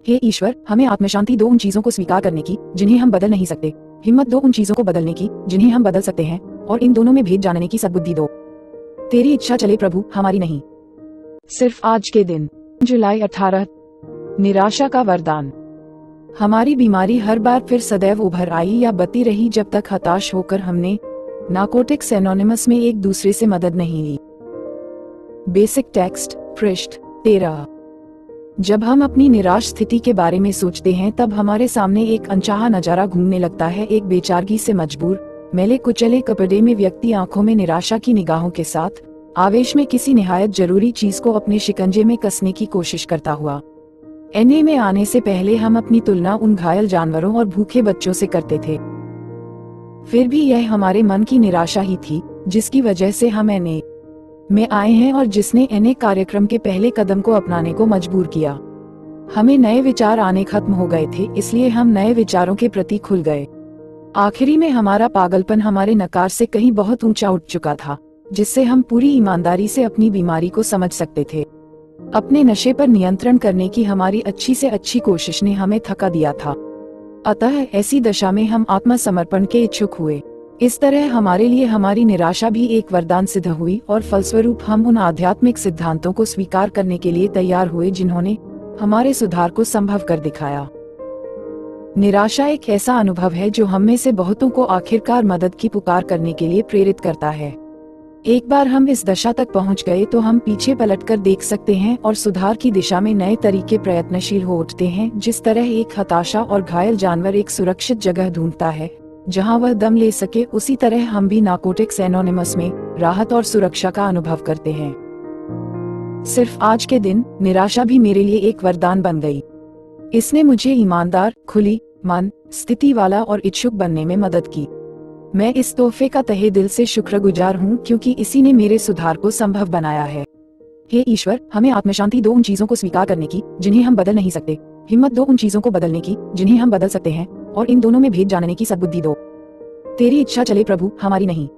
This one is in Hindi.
हे ईश्वर, हमें आत्मशांति दो उन चीजों को स्वीकार करने की जिन्हें हम बदल नहीं सकते, हिम्मत दो उन चीजों को बदलने की जिन्हें हम बदल सकते हैं, और इन दोनों में भेद जानने की सद्बुद्धि दो। तेरी इच्छा चले प्रभु, हमारी नहीं। सिर्फ आज के दिन, जुलाई 18। निराशा का वरदान। हमारी बीमारी हर बार फिर सदैव उभर आई या बती रही जब तक हताश होकर हमने नार्कोटिक्स एनोनिमस में एक दूसरे से मदद नहीं ली। बेसिक टेक्स्ट, पृष्ठ 13। जब हम अपनी निराश स्थिति के बारे में सोचते हैं तब हमारे सामने एक अनचाहा नजारा घूमने लगता है। एक बेचारगी से मजबूर, मैले कुचले कपड़े में व्यक्ति आंखों में निराशा की निगाहों के साथ आवेश में किसी निहायत जरूरी चीज को अपने शिकंजे में कसने की कोशिश करता हुआ। एनए में आने से पहले हम अपनी तुलना उन घायल जानवरों और भूखे बच्चों से करते थे। फिर भी यह हमारे मन की निराशा ही थी जिसकी वजह से हम एनए में आए हैं और जिसने एनए कार्यक्रम के पहले कदम को अपनाने को मजबूर किया। हमें नए विचार आने खत्म हो गए थे, इसलिए हम नए विचारों के प्रति खुल गए। आखिरी में हमारा पागलपन हमारे नकार से कहीं बहुत ऊंचा उठ चुका था, जिससे हम पूरी ईमानदारी से अपनी बीमारी को समझ सकते थे। अपने नशे पर नियंत्रण करने की हमारी अच्छी से अच्छी कोशिश ने हमें थका दिया था। अतः ऐसी दशा में हम आत्मसमर्पण के इच्छुक हुए। इस तरह हमारे लिए हमारी निराशा भी एक वरदान सिद्ध हुई और फलस्वरूप हम उन आध्यात्मिक सिद्धांतों को स्वीकार करने के लिए तैयार हुए जिन्होंने हमारे सुधार को संभव कर दिखाया। निराशा एक ऐसा अनुभव है जो हम में से बहुतों को आखिरकार मदद की पुकार करने के लिए प्रेरित करता है। एक बार हम इस दशा तक पहुंच गए तो हम पीछे पलटकर देख सकते हैं और सुधार की दिशा में नए तरीके प्रयत्नशील हो उठते हैं। जिस तरह एक हताशा और घायल जानवर एक सुरक्षित जगह ढूंढता है जहां वह दम ले सके, उसी तरह हम भी नार्कोटिक्स एनोनिमस में राहत और सुरक्षा का अनुभव करते हैं। सिर्फ आज के दिन, निराशा भी मेरे लिए एक वरदान बन गई। इसने मुझे ईमानदार, खुली मन स्थिति वाला और इच्छुक बनने में मदद की। मैं इस तोहफे का तहे दिल से शुक्रगुजार हूँ क्योंकि इसी ने मेरे सुधार को संभव बनाया है। हे ईश्वर, हमें आत्मशांति दो उन चीजों को स्वीकार करने की जिन्हें हम बदल नहीं सकते, हिम्मत दो उन चीजों को बदलने की जिन्हें हम बदल सकते हैं, और इन दोनों में भेद जानने की सद्बुद्धि दो। तेरी इच्छा चले प्रभु, हमारी नहीं।